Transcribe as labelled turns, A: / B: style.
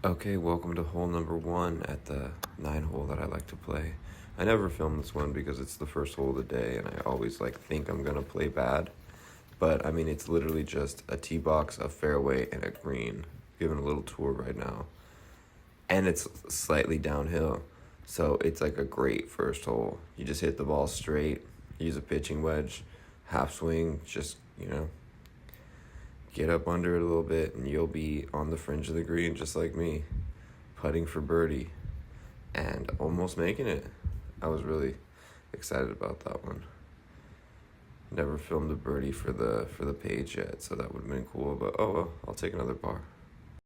A: Okay, welcome to hole number one at the 9 hole that I like to play. I never film this one because it's the first hole of the day and I always think I'm gonna play bad. But I mean, it's literally just a tee box, a fairway, and a green. Giving a little tour right now. And it's slightly downhill. So it's like a great first hole. You just hit the ball straight, use a pitching wedge, half swing, just, get up under it a little bit and you'll be on the fringe of the green just like me, putting for birdie and almost making it. I was really excited about that one. Never filmed a birdie for the page yet, so that would have been cool, but oh well, I'll take another par.